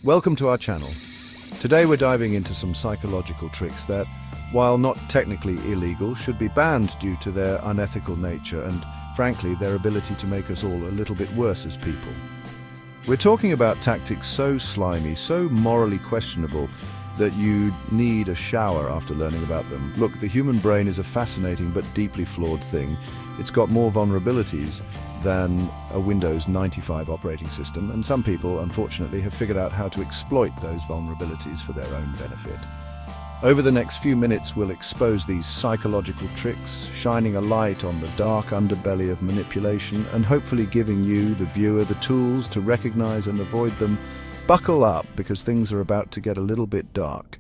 Welcome to our channel. Today we're diving into some psychological tricks that, while not technically illegal, should be banned due to their unethical nature and, frankly, their ability to make us all a little bit worse as people. We're talking about tactics so slimy, so morally questionable, that you need a shower after learning about them. Look, the human brain is a fascinating but deeply flawed thing. It's got more vulnerabilities than a Windows 95 operating system, and some people, unfortunately, have figured out how to exploit those vulnerabilities for their own benefit. Over the next few minutes, we'll expose these psychological tricks, shining a light on the dark underbelly of manipulation, and hopefully giving you, the viewer, the tools to recognize and avoid them. Buckle up, because things are about to get a little bit dark.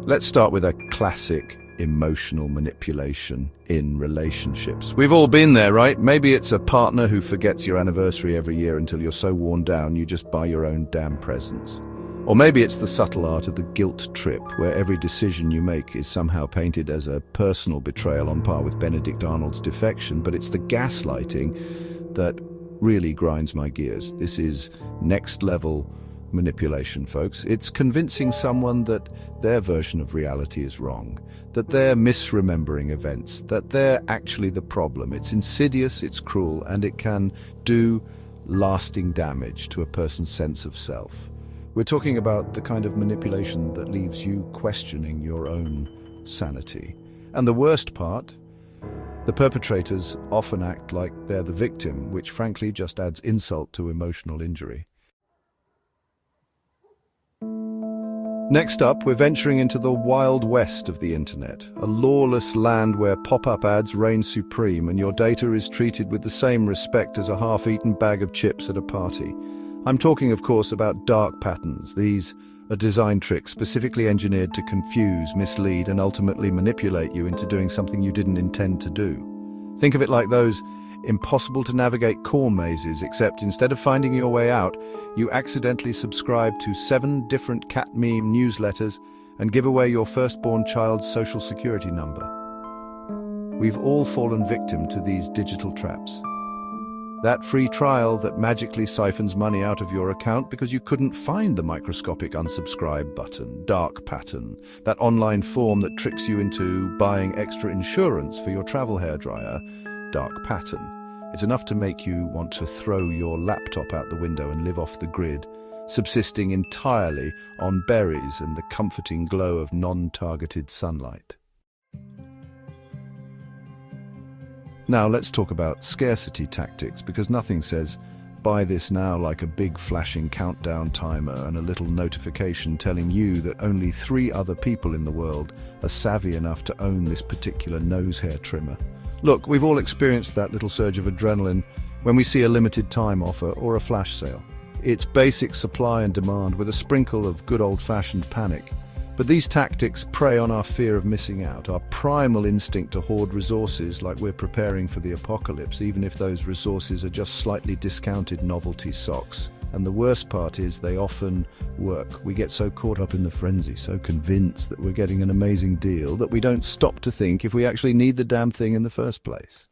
Let's start with a classic emotional manipulation in relationships. We've all been there, right? Maybe it's a partner who forgets your anniversary every year until you're so worn down you just buy your own damn presents. Or maybe it's the subtle art of the guilt trip, where every decision you make is somehow painted as a personal betrayal on par with Benedict Arnold's Defection, but it's the gaslighting that really grinds my gears. This is next level manipulation, folks. It's convincing someone that their version of reality is wrong, that they're misremembering events, that they're actually the problem. It's insidious, it's cruel, and it can do lasting damage to a person's sense of self. We're talking about the kind of manipulation that leaves you questioning your own sanity. And the worst part, the perpetrators often act like they're the victim, which frankly just adds insult to emotional injury. Next up, we're venturing into the wild west of the internet, a lawless land where pop-up ads reign supreme and your data is treated with the same respect as a half-eaten bag of chips at a party. I'm talking, of course, about dark patterns. These are design tricks specifically engineered to confuse, mislead, and ultimately manipulate you into doing something you didn't intend to do. Think of it like those impossible-to-navigate corn mazes, except instead of finding your way out, you accidentally subscribe to 7 different cat meme newsletters and give away your firstborn child's social security number. We've all fallen victim to these digital traps. That free trial that magically siphons money out of your account because you couldn't find the microscopic unsubscribe button, dark pattern, that online form that tricks you into buying extra insurance for your travel hairdryer, dark pattern. It's enough to make you want to throw your laptop out the window and live off the grid, subsisting entirely on berries and the comforting glow of non-targeted sunlight. Now let's talk about scarcity tactics, because nothing says buy this now like a big flashing countdown timer and a little notification telling you that only 3 other people in the world are savvy enough to own this particular nose hair trimmer. Look, we've all experienced that little surge of adrenaline when we see a limited time offer or a flash sale. It's basic supply and demand with a sprinkle of good old-fashioned panic. But these tactics prey on our fear of missing out, our primal instinct to hoard resources like we're preparing for the apocalypse, even if those resources are just slightly discounted novelty socks. And the worst part is they often work. We get so caught up in the frenzy, so convinced that we're getting an amazing deal, that we don't stop to think if we actually need the damn thing in the first place.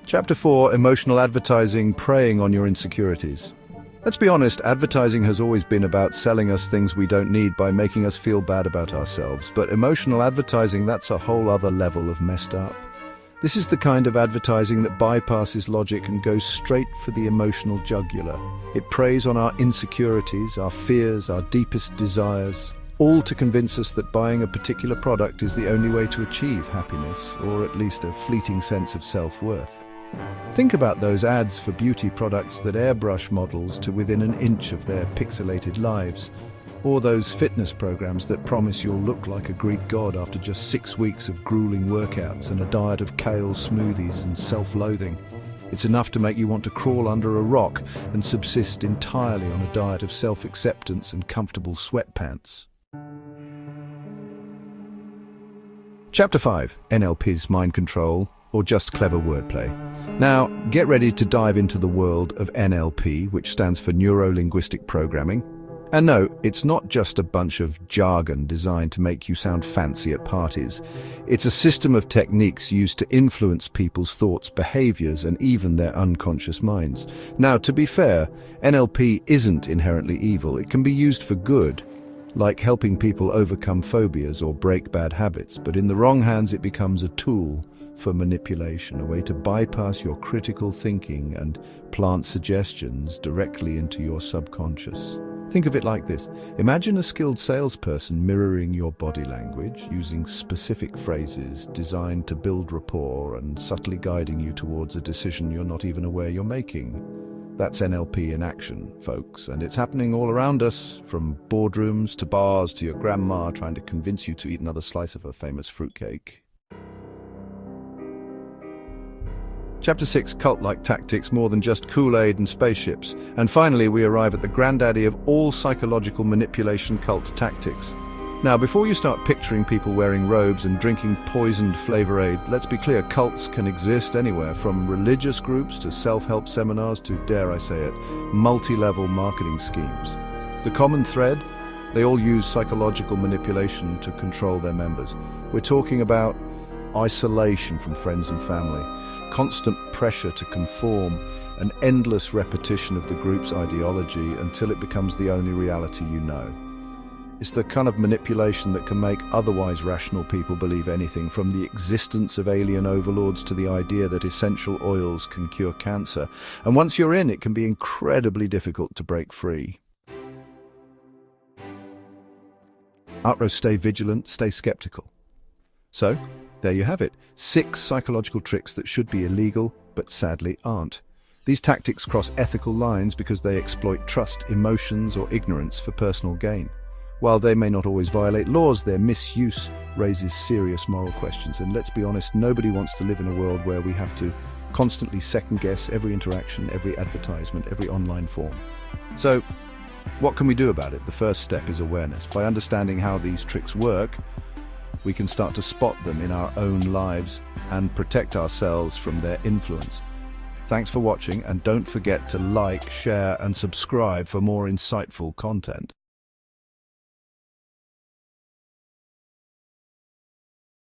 Chapter 4, Emotional Advertising, Preying on Your Insecurities. Let's be honest, advertising has always been about selling us things we don't need by making us feel bad about ourselves. But emotional advertising, that's a whole other level of messed up. This is the kind of advertising that bypasses logic and goes straight for the emotional jugular. It preys on our insecurities, our fears, our deepest desires, all to convince us that buying a particular product is the only way to achieve happiness, or at least a fleeting sense of self-worth. Think about those ads for beauty products that airbrush models to within an inch of their pixelated lives, or those fitness programs that promise you'll look like a Greek god after just 6 weeks of grueling workouts and a diet of kale smoothies and self-loathing. It's enough to make you want to crawl under a rock and subsist entirely on a diet of self-acceptance and comfortable sweatpants. Chapter 5, NLP's Mind Control, or just clever wordplay. Now, get ready to dive into the world of NLP, which stands for Neuro-Linguistic Programming. And no, it's not just a bunch of jargon designed to make you sound fancy at parties. It's a system of techniques used to influence people's thoughts, behaviors, and even their unconscious minds. Now, to be fair, NLP isn't inherently evil. It can be used for good, like helping people overcome phobias or break bad habits. But in the wrong hands, it becomes a tool for manipulation, a way to bypass your critical thinking and plant suggestions directly into your subconscious. Think of it like this. Imagine a skilled salesperson mirroring your body language, using specific phrases designed to build rapport and subtly guiding you towards a decision you're not even aware you're making. That's NLP in action, folks, and it's happening all around us, from boardrooms to bars to your grandma trying to convince you to eat another slice of her famous fruitcake. Chapter 6, Cult-like tactics, more than just Kool-Aid and spaceships. And finally, we arrive at the granddaddy of all psychological manipulation cult tactics. Now, before you start picturing people wearing robes and drinking poisoned Flavor Aid, let's be clear, cults can exist anywhere, from religious groups to self-help seminars to, dare I say it, multi-level marketing schemes. The common thread? They all use psychological manipulation to control their members. We're talking about isolation from friends and family, constant pressure to conform, an endless repetition of the group's ideology until it becomes the only reality you know. It's the kind of manipulation that can make otherwise rational people believe anything, from the existence of alien overlords to the idea that essential oils can cure cancer. And once you're in, it can be incredibly difficult to break free. Outro, stay vigilant, stay skeptical. So, there you have it. 6 psychological tricks that should be illegal, but sadly aren't. These tactics cross ethical lines because they exploit trust, emotions, or ignorance for personal gain. While they may not always violate laws, their misuse raises serious moral questions. And let's be honest, nobody wants to live in a world where we have to constantly second-guess every interaction, every advertisement, every online form. So, what can we do about it? The first step is awareness. By understanding how these tricks work, we can start to spot them in our own lives and protect ourselves from their influence. Thanks for watching, and don't forget to like, share, and subscribe for more insightful content.